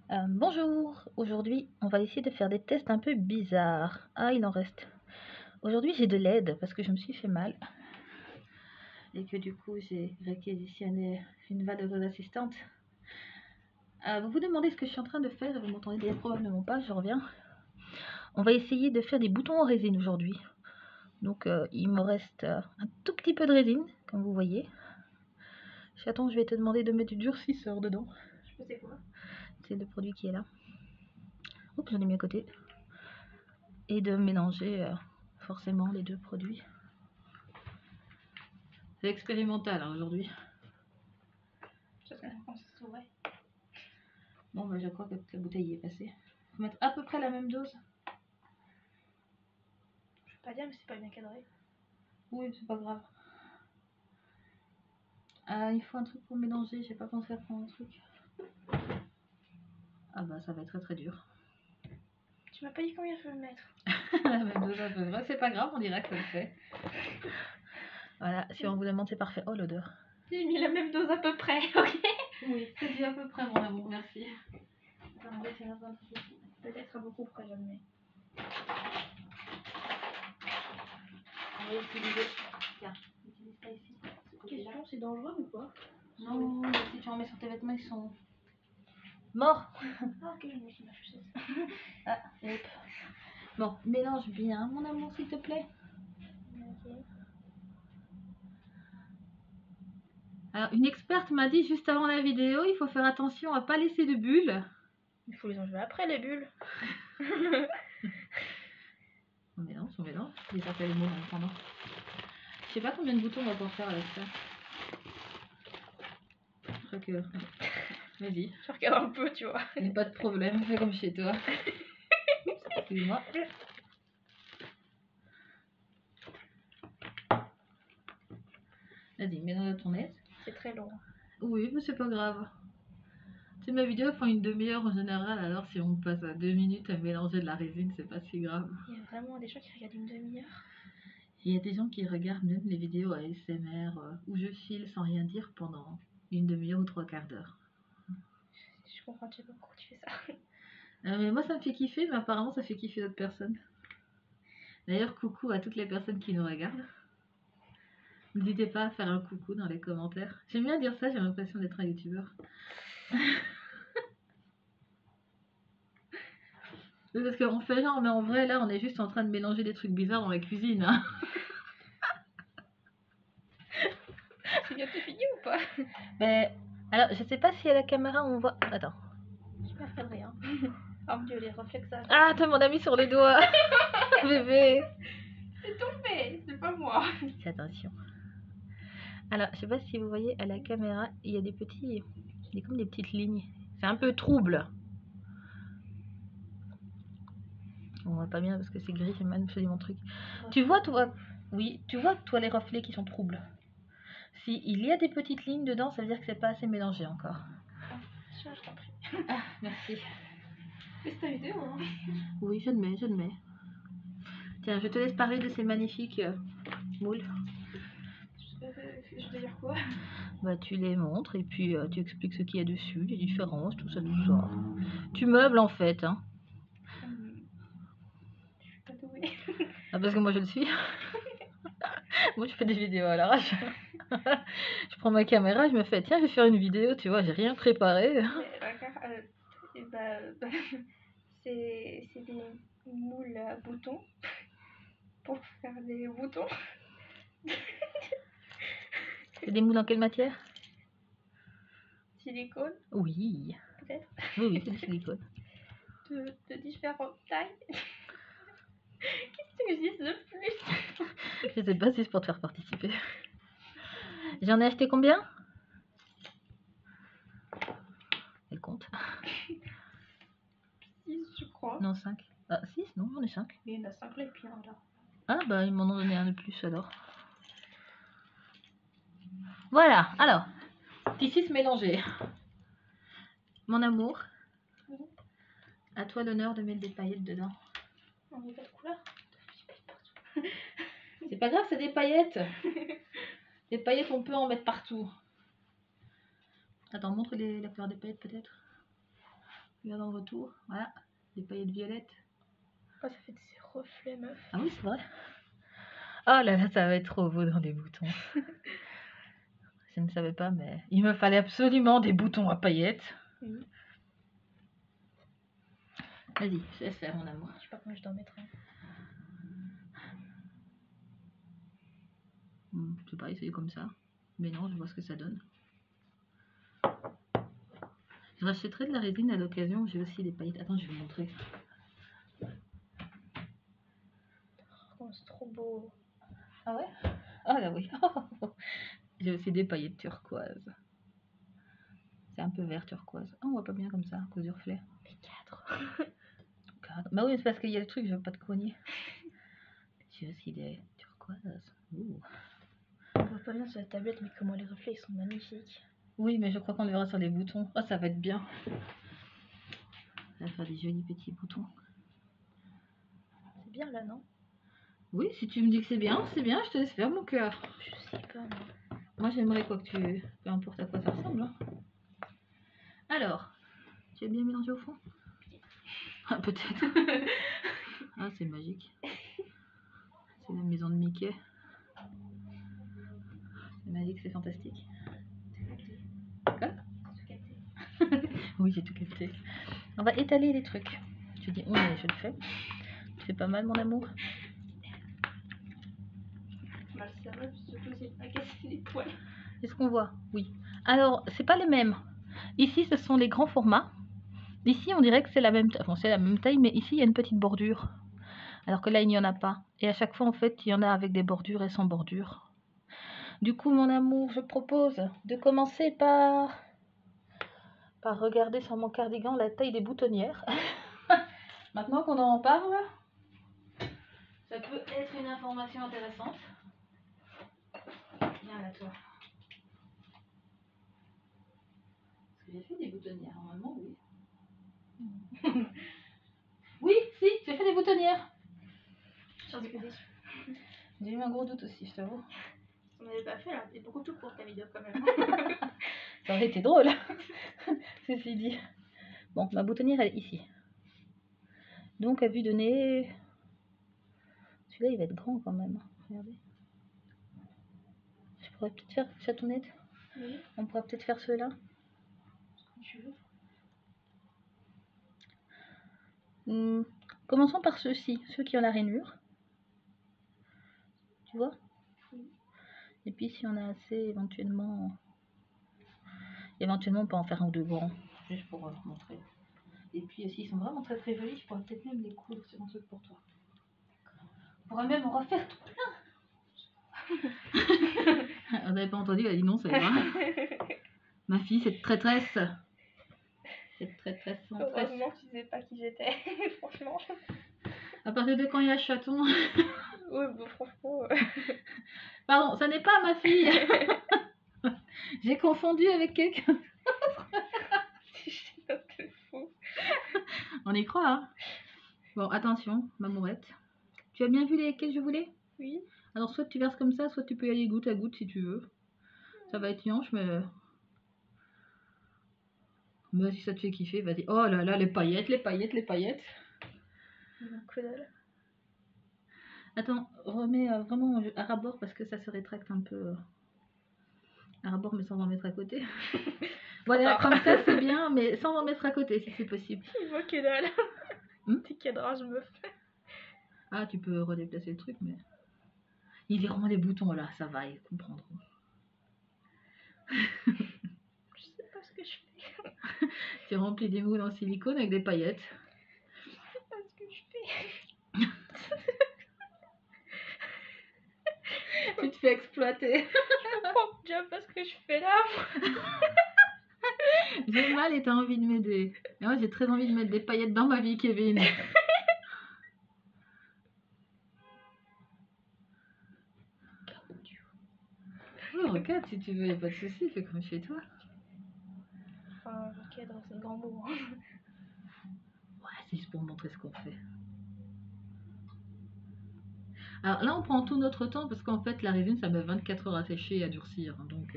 Bonjour, aujourd'hui on va essayer de faire des tests un peu bizarres. Ah, il en reste. Aujourd'hui j'ai de l'aide parce que je me suis fait mal et que du coup j'ai réquisitionné une vadeuse assistante. Vous vous demandez ce que je suis en train de faire et vous m'entendez d'ailleurs probablement pas, je reviens. On va essayer de faire des boutons en résine aujourd'hui. Donc il me reste un tout petit peu de résine, comme vous voyez. Chaton, je vais te demander de mettre du durcisseur dedans. Je sais quoi? C'est le produit qui est là. Oups, j'en ai mis à côté. Et de mélanger forcément les deux produits. C'est expérimental hein, aujourd'hui. Je sais quand ça s'ouvrait. Bon, bah, je crois que la bouteille y est passée. Faut mettre à peu près la même dose. Je peux pas dire, mais c'est pas bien cadré. Oui, c'est pas grave. Il faut un truc pour mélanger. J'ai pas pensé à prendre un truc. Ah bah, ça va être très très dur. Tu m'as pas dit combien il faut le mettre. La même dose à peu près. C'est pas grave, on dirait que ça le fait. Voilà, si on vous demande, c'est parfait. Oh, l'odeur. J'ai mis la même dose à peu près, ok? Oui, c'est dit à peu près, mon amour, merci. Attends, peut-être à beaucoup près, je le mets. On va utiliser. Tiens, utilise ça ici. Question, c'est dangereux ou pas? Non, si tu en mets sur tes vêtements, ils sont morts. Ah, ok, je mets sur ma chaussette. Ah, hop. Bon, mélange bien, mon amour, s'il te plaît. Ok. Alors, une experte m'a dit juste avant la vidéo, il faut faire attention à pas laisser de bulles. Il faut les enlever après, les bulles. On mélange, on mélange. J'ai pas fait les mots en attendant. Je sais pas combien de boutons on va pouvoir faire avec ça. Je crois que... Vas-y. Je regarde un peu, tu vois. Il n'y a pas de problème, fais comme chez toi. Excuse-moi. Vas-y, mets-le dans ton aise. C'est très long. Oui, mais c'est pas grave. Tu sais, ma vidéo prend une demi-heure en général, alors si on passe à 2 minutes à mélanger de la résine, c'est pas si grave. Il y a vraiment des gens qui regardent une demi-heure. Il y a des gens qui regardent même les vidéos ASMR où je file sans rien dire pendant une demi-heure ou 3/4 d'heure. Je comprends, tu sais pas pourquoi tu fais ça. Mais moi ça me fait kiffer, mais apparemment ça fait kiffer d'autres personnes. D'ailleurs, coucou à toutes les personnes qui nous regardent. N'hésitez pas à faire un coucou dans les commentaires. J'aime bien dire ça, j'ai l'impression d'être un youtubeur. Oui, parce qu'on fait genre, mais en vrai là on est juste en train de mélanger des trucs bizarres dans la cuisine. Hein. C'est bientôt fini ou pas? Mais alors je sais pas si à la caméra on voit. Attends. Je ne fais rien. Oh mon dieu, les réflexes ça. Ah, t'as mon ami sur les doigts. Bébé. C'est tombé, c'est pas moi. Fais attention. Alors, je sais pas si vous voyez à la caméra, il y a des petits. Il y a comme des petites lignes. C'est un peu trouble. On voit pas bien parce que c'est gris, j'ai mal choisi mon truc. Tu vois, toi. Oui, tu vois, toi, les reflets qui sont troubles. Si il y a des petites lignes dedans, ça veut dire que c'est pas assez mélangé encore. Tiens, je t'en prie. Ah, merci. C'est ta vidéo, hein? Oui, je le mets, je le mets. Tiens, je te laisse parler de ces magnifiques moules. Je vais dire quoi? Bah, tu les montres et puis tu expliques ce qu'il y a dessus, les différences, tout ça, tout ça. Tu meubles en fait, hein. Je suis pas douée. Ah, parce que moi je le suis. Moi je fais des vidéos à l'arrache. Je prends ma caméra, je me fais tiens, je vais faire une vidéo, tu vois, j'ai rien préparé. Mais regarde, c'est des moules à boutons pour faire des boutons. C'est des moules en quelle matière? Silicone, Oui. peut-être, Oui, c'est du silicone. de différentes tailles. Qu'est-ce que je dis de plus? Je sais pas si c'est pour te faire participer. J'en ai acheté combien? Elle compte. 6, je crois. Non, 5. Ah, 6, non, j'en ai 5. Mais il y en a 5 là et puis un là. Ah, bah, ils m'en ont donné un de plus alors. Voilà, alors, petit 6 mélangé. Mon amour, Oui. à toi l'honneur de mettre des paillettes dedans. On met pas de couleur. C'est pas grave, c'est des paillettes. Les paillettes, on peut en mettre partout. Attends, montre la couleur des paillettes peut-être. Regarde dans le retour. Voilà, des paillettes violettes. Oh, ça fait des reflets, meuf. Ah oui, c'est vrai. Oh là là, ça va être trop beau dans les boutons. Je ne savais pas, mais il me fallait absolument des boutons à paillettes. Vas-y, je laisse faire, mon amour. Je sais pas comment je dois en mettre un. Je sais pas, essayer comme ça. Mais non, je vois ce que ça donne. Je rachèterai de la résine à l'occasion. J'ai aussi des paillettes. Attends, je vais vous montrer. Oh, c'est trop beau. Ah ouais? Ah là oui. J'ai aussi des paillettes turquoises. C'est un peu vert turquoise. Oh, on voit pas bien comme ça, à cause du reflet. Les cadres. Bah oui, c'est parce qu'il y a le truc, je veux pas te cogner. J'ai aussi des turquoises. Ouh. On voit pas bien sur la tablette, mais comment les reflets ils sont magnifiques. Oui, mais je crois qu'on le verra sur les boutons. Oh, ça va être bien. Ça va faire des jolis petits boutons. C'est bien là, non? Oui, si tu me dis que c'est bien, je te laisse faire mon cœur. Je sais pas, moi. Moi, j'aimerais quoi que tu... Peu importe à quoi ça ressemble. Hein. Alors, tu as bien mélangé au fond? Ah, peut-être. Ah, c'est magique. C'est la maison de Mickey. C'est magique, c'est fantastique. Quoi? Oui, j'ai tout capté. On va étaler les trucs. Tu dis, oui, je le fais. Tu fais pas mal, mon amour? Bah, ça va, surtout c'est pas cassé les poils. Est-ce qu'on voit? Oui. Alors, c'est pas les mêmes. Ici, ce sont les grands formats. Ici, on dirait que c'est la même taille. Enfin, c'est la même taille, mais ici, il y a une petite bordure. Alors que là, il n'y en a pas. Et à chaque fois, en fait, il y en a avec des bordures et sans bordure. Du coup, mon amour, je propose de commencer par regarder sur mon cardigan la taille des boutonnières. Maintenant qu'on en parle, ça peut être une information intéressante. Viens là, toi. Est-ce que j'ai fait des boutonnières? Normalement, oui. Oui, si, j'ai fait des boutonnières. J'en ai que déçu. J'ai eu un gros doute aussi, je t'avoue. On n'avait pas fait là, c'est beaucoup tout pour ta vidéo quand même. Ça aurait été drôle, ceci dit. Bon, ma boutonnière, elle est ici. Donc, à vue de nez... Celui-là, il va être grand quand même. Regardez. Je pourrais peut-être faire chatonnette. Oui. On pourrait peut-être faire ceux-là. Comme tu veux. Commençons par ceux-ci, ceux qui ont la rainure. Tu vois? Oui. Et puis, si on a assez, éventuellement, on peut en faire un ou deux grands. Juste pour montrer. Et puis, s'ils sont vraiment très très jolis, je pourrais peut-être même les coudre sur un truc pour toi. On pourrait même en refaire tout plein. On n'avait pas entendu, elle a dit non, ça va. Ma fille, cette traîtresse. Cette traîtresse sans tresse. Heureusement que tu sais pas qui j'étais, franchement. À partir de quand il y a chaton? Oui, bon, franchement. Pardon, ça n'est pas ma fille. J'ai confondu avec quelqu'un. C'est fou. On y croit, hein? Bon, attention, mamourette. Tu as bien vu lesquels je voulais? Oui. Alors, soit tu verses comme ça, soit tu peux y aller goutte à goutte si tu veux. Ça va être nianche, mais si ça te fait kiffer, vas-y. Oh là là, les paillettes, les paillettes, les paillettes. Que dalle. Attends, remets vraiment à rabord parce que ça se rétracte un peu. À rabord, mais sans en mettre à côté. Voilà, comme ça c'est bien, mais sans en mettre à côté si c'est possible. Il voit que dalle. T'es cadrage, meuf. Ah, tu peux redéplacer le truc, mais. Ils verront les boutons là, ça va, ils comprendront. Je sais pas ce que je fais. Tu remplis des moules en silicone avec des paillettes. Je sais pas ce que je fais. Tu te fais exploiter. Je comprends déjà pas ce que je fais là. J'ai mal et t'as envie de m'aider. Et moi j'ai très envie de mettre des paillettes dans ma vie, Kevin. Oh, regarde si tu veux, y a pas de soucis, fais comme chez toi. Enfin, le cadre, c'est un grand mot. Hein. Ouais, c'est juste pour montrer ce qu'on fait. Alors là, on prend tout notre temps parce qu'en fait, la résine, ça met 24 heures à sécher et à durcir. Donc,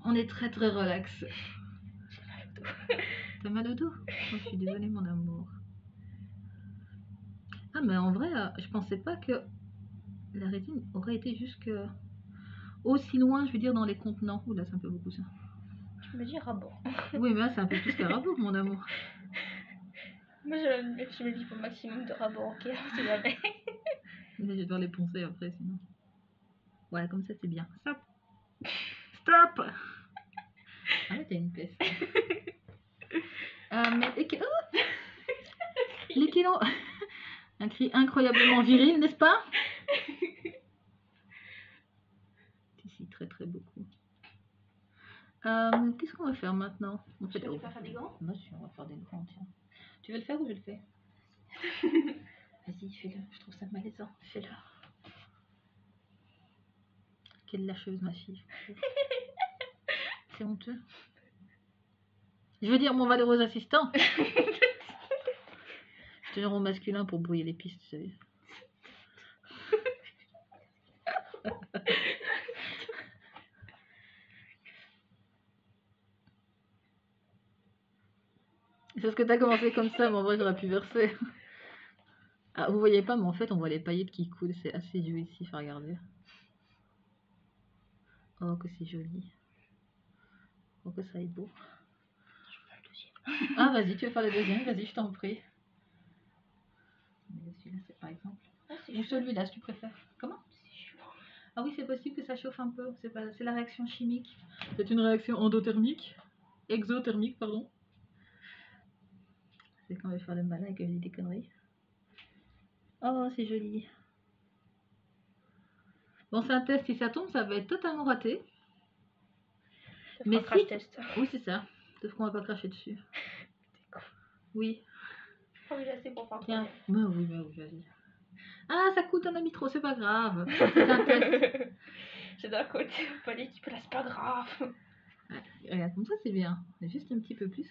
on est très très relax. T'as mal au dos? Oh, je suis désolée, mon amour. Ah, mais en vrai, je pensais pas que la rétine aurait été jusque aussi loin, je veux dire, dans les contenants. Oula, c'est un peu beaucoup ça. Je me dis rabot. Oui, mais là, c'est un peu plus qu'un rabot, mon amour. Moi, je me dis au maximum de rabot, ok, c'est jamais. Mais je vais devoir les poncer après, sinon. Ouais, comme ça, c'est bien. Stop! Stop! Ah ouais, t'as une peste. Mais oh, les kilos. Un cri incroyablement viril, n'est-ce pas? Ici, très très beaucoup. Qu'est-ce qu'on va faire maintenant? En fait, Tu veux pas faire des gants? Moi, on va faire des gants, tiens. Tu veux le faire ou je le fais? Vas-y, fais-le. Je trouve ça malaisant. Fais-le. Quelle lâcheuse, ma fille. C'est honteux. Je veux dire, mon valeureux assistant. Je te rends au masculin pour brouiller les pistes, tu sais. C'est parce que t'as commencé comme ça, mais en vrai, j'aurais pu verser. Ah, vous voyez pas, mais en fait, on voit les paillettes qui coulent. C'est assez jouissif à regarder. Oh, que c'est joli. Oh, que ça est beau. Je veux faire le deuxième. Ah, vas-y, tu veux faire le deuxième? Vas-y, je t'en prie. Celui-là, c'est par exemple. Ah, c'est Ou chaud. celui-là, si tu préfères. Comment? C'est chaud. Ah oui, c'est possible que ça chauffe un peu. C'est la réaction chimique. C'est une réaction endothermique. Exothermique, pardon. C'est quand je vais faire le malin et que je dis des conneries. Oh, c'est joli. Bon, c'est un test. Si ça tombe, ça va être totalement raté. Ça Mais fera un crash si... test. Oui, c'est ça. Sauf qu'on va pas cracher dessus. Oui. Oh, oui, là, c'est pour faire le Tiens. troisième. Mais oui, vas-y. Ah, ça coûte, t'en as mis trop, c'est pas grave. C'est un test. C'est d'un côté, pas l'équipe, là, c'est pas grave. Ouais, regarde, comme ça, c'est bien. Juste un petit peu plus,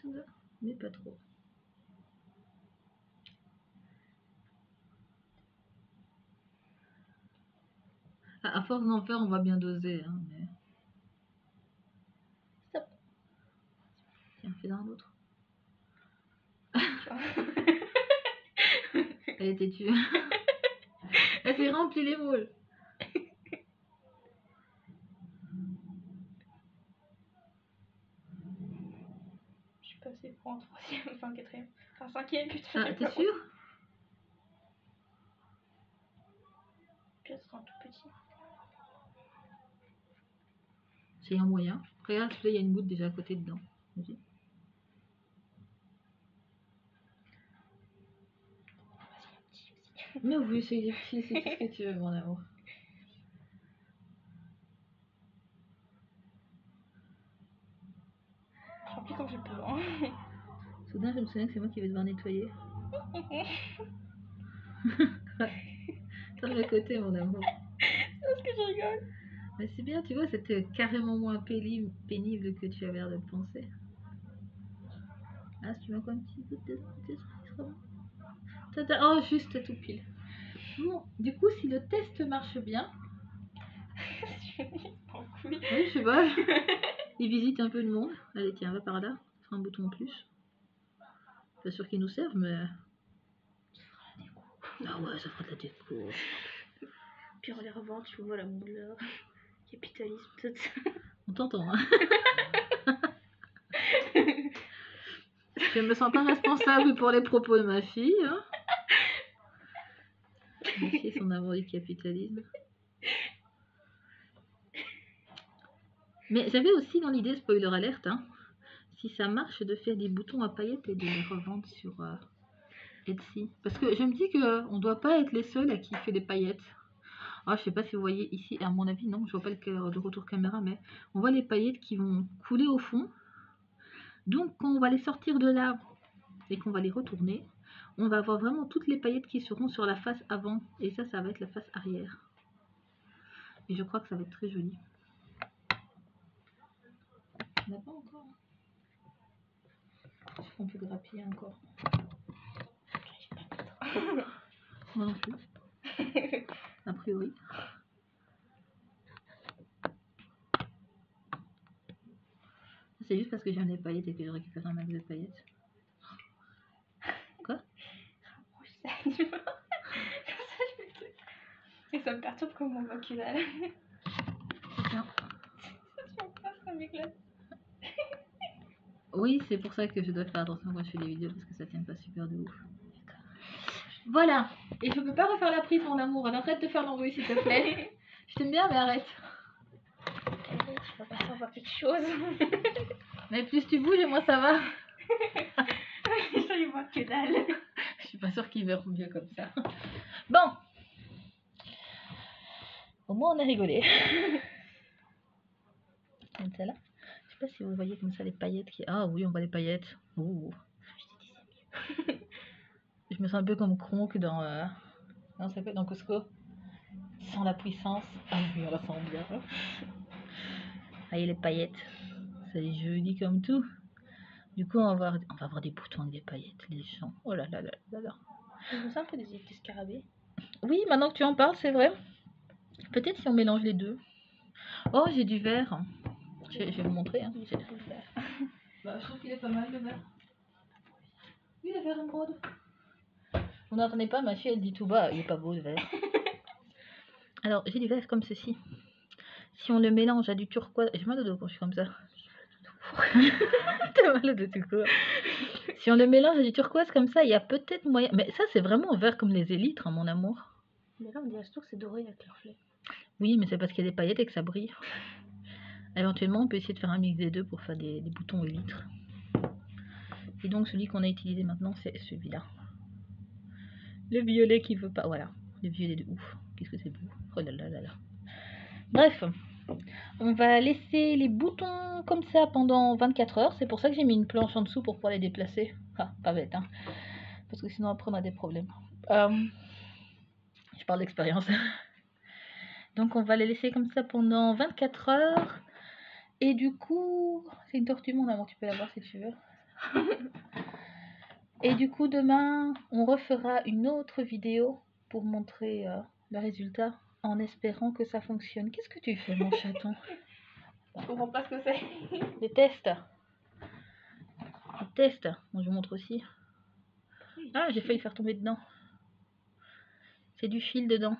mais pas trop. Ah, à force d'en faire, on va bien doser. Hein, mais... Stop. Tiens, fais un autre. Elle était tue. Elle s'est remplie les moules. Je suis passée pour un troisième, enfin un quatrième. Enfin cinquième, putain, Ah, j'ai t'es peur. sûr? Puis ça sera un tout petit. C'est un moyen. Regarde, celui-là, il y a une goutte déjà à côté dedans. Vas-y. Mais oui, c'est des petits, c'est tout ce que tu veux, mon amour. Je remplis comme je peux, hein. Soudain, je me souviens que c'est moi qui vais devoir nettoyer. T'as le côté, mon amour. Est-ce que je rigole? Mais c'est bien, tu vois, c'était carrément moins pénible que tu avais l'air de le penser. Ah, si tu mets encore un petit bout de ce sera bon. Oh, juste tout pile. Bon, du coup, si le test marche bien... Oui, je sais pas. Il visite un peu le monde. Allez, tiens, va par là. Ça fera un bouton en plus. Pas sûr qu'il nous serve, mais... Ah ouais, ça fera de la déco. puis on les revend, tu vois la moule là. Capitalisme, tout ça. On t'entend, hein. Je me sens pas responsable pour les propos de ma fille. Hein. Ma fille, son amour du capitalisme. Mais j'avais aussi dans l'idée, spoiler alerte, hein, si ça marche de faire des boutons à paillettes et de les revendre sur Etsy. Parce que je me dis qu'on ne doit pas être les seuls à qui fait des paillettes. Ah, je sais pas si vous voyez ici, à mon avis, non, je vois pas le retour caméra, mais on voit les paillettes qui vont couler au fond. Donc, quand on va les sortir de là et qu'on va les retourner, on va avoir vraiment toutes les paillettes qui seront sur la face avant. Et ça va être la face arrière. Et je crois que ça va être très joli. On n'a pas encore. Est-ce qu'on peut grappiller encore? Moi non plus. A priori. C'est juste parce que j'aime les paillettes et que je récupère un max de paillettes. top comme on voit que dalle. C'est bien. Tu vas pas ça m'éclate. Oui, c'est pour ça que je dois faire attention quand je fais des vidéos parce que ça tient pas super de ouf. Voilà. Et je peux pas refaire la prise, mon amour. Alors arrête de faire l'embrouille, s'il te plaît. Je t'aime bien, mais arrête. Tu vas pas savoir quelque chose. Mais plus tu bouges, et moins ça va. Ça y voit que dalle. Je suis pas sûre qu'ils verront mieux comme ça. Bon. Au moins, on a rigolé. Comme celle-là. Je sais pas si vous voyez comme ça les paillettes qui... Ah oui, on voit les paillettes. Ouh. Je me sens un peu comme Kronk dans... comment ça s'appelle, dans Costco. Sans la puissance. Ah oui, on la sent bien. Allez, les paillettes. C'est joli comme tout. Du coup, on va avoir des boutons avec des paillettes, les gens. Oh là là là là là. Je me sens un peu des effets scarabées. Oui, maintenant que tu en parles, c'est vrai. Peut-être si on mélange les deux. Oh, j'ai du vert. Je vais vous montrer. Hein. J'ai tout le vert. Bah, je trouve qu'il est pas mal, le vert. Oui, le vert émeraude. Vous n'entendez pas, ma fille, elle dit tout bas. Il est pas beau, le vert. Alors, j'ai du vert comme ceci. Si on le mélange à du turquoise... J'ai mal au dos quand je suis comme ça. T'as mal au dos tout court. Si on le mélange à du turquoise comme ça, il y a peut-être moyen... Mais ça, c'est vraiment vert comme les élytres, hein, mon amour. Mais là, on dirait surtout que c'est doré avec leur fleur. Oui, mais c'est parce qu'il y a des paillettes et que ça brille. Éventuellement, on peut essayer de faire un mix des deux pour faire des boutons élytres. Et donc, celui qu'on a utilisé maintenant, c'est celui-là. Le violet qui veut pas... Voilà, le violet de ouf. Qu'est-ce que c'est beau. Oh là là là là. Bref, on va laisser les boutons comme ça pendant 24 heures. C'est pour ça que j'ai mis une planche en dessous pour pouvoir les déplacer. Ah, pas bête, hein. Parce que sinon, après, on a des problèmes. Je parle d'expérience. Donc, on va les laisser comme ça pendant 24 heures. Et du coup... C'est une tortue, mon amour. Tu peux la voir si tu veux. Et du coup, demain, on refera une autre vidéo pour montrer le résultat en espérant que ça fonctionne. Qu'est-ce que tu fais, mon chaton? Je comprends pas ce que c'est. Des tests. Des tests. Bon, je vous montre aussi. Ah, j'ai failli faire tomber dedans. C'est du fil dedans.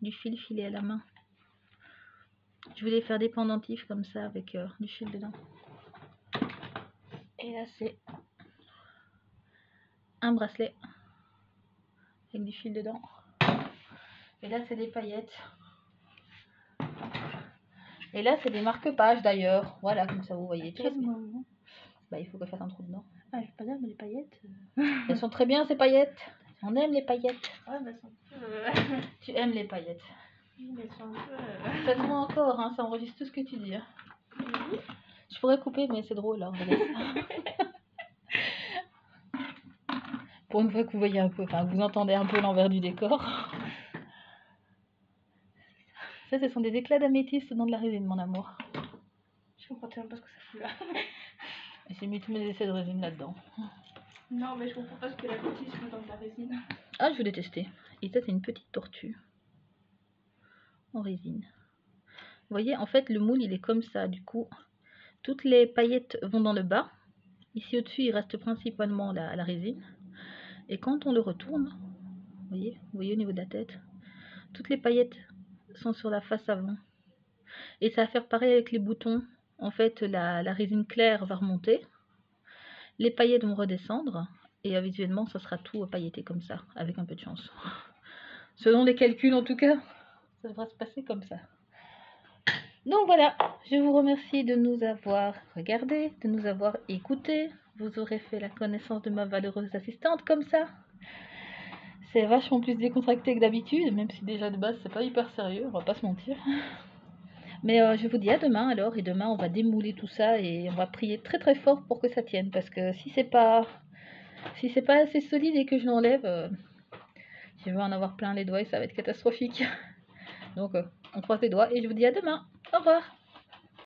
Du fil filé à la main. Je voulais faire des pendentifs comme ça avec du fil dedans. Et là, c'est un bracelet avec du fil dedans. Et là, c'est des paillettes. Et là, c'est des marque-pages d'ailleurs. Voilà, comme ça, vous voyez. Bah, il faut que je fasse un trou dedans. Ah, je sais pas dire, mais les paillettes. Elles sont très bien, ces paillettes. On aime les paillettes. Ouais, mais elles sont un peu. Tu aimes les paillettes. Mais elles sont un peu. Faites-moi encore, hein, ça enregistre tout ce que tu dis. Hein. Je pourrais couper, mais c'est drôle. Hein, pour une fois que vous voyez un peu, enfin, vous entendez un peu l'envers du décor. Ça, ce sont des éclats d'améthyste dans de la résine, mon amour. Je comprends tellement pas ce que ça fout là. J'ai mis tous mes essais de résine là-dedans. Non, mais je comprends pas ce que la bêtise dans de la résine. Ah, je voulais tester. Et ça, c'est une petite tortue en résine. Vous voyez, en fait, le moule, il est comme ça. Du coup, toutes les paillettes vont dans le bas. Ici, au-dessus, il reste principalement la résine. Et quand on le retourne, vous voyez au niveau de la tête, toutes les paillettes sont sur la face avant. Et ça va faire pareil avec les boutons. En fait, la résine claire va remonter. Les paillettes vont redescendre. Et visuellement, ça sera tout pailleté comme ça, avec un peu de chance. Selon les calculs, en tout cas, ça devrait se passer comme ça. Donc voilà, je vous remercie de nous avoir regardés, de nous avoir écoutés. Vous aurez fait la connaissance de ma valeureuse assistante comme ça. C'est vachement plus décontracté que d'habitude, même si déjà de base c'est pas hyper sérieux, on va pas se mentir. Mais je vous dis à demain alors, et demain on va démouler tout ça et on va prier très très fort pour que ça tienne. Parce que si c'est pas assez solide et que je l'enlève, je vais en avoir plein les doigts et ça va être catastrophique. Donc on croise les doigts et je vous dis à demain. Au revoir.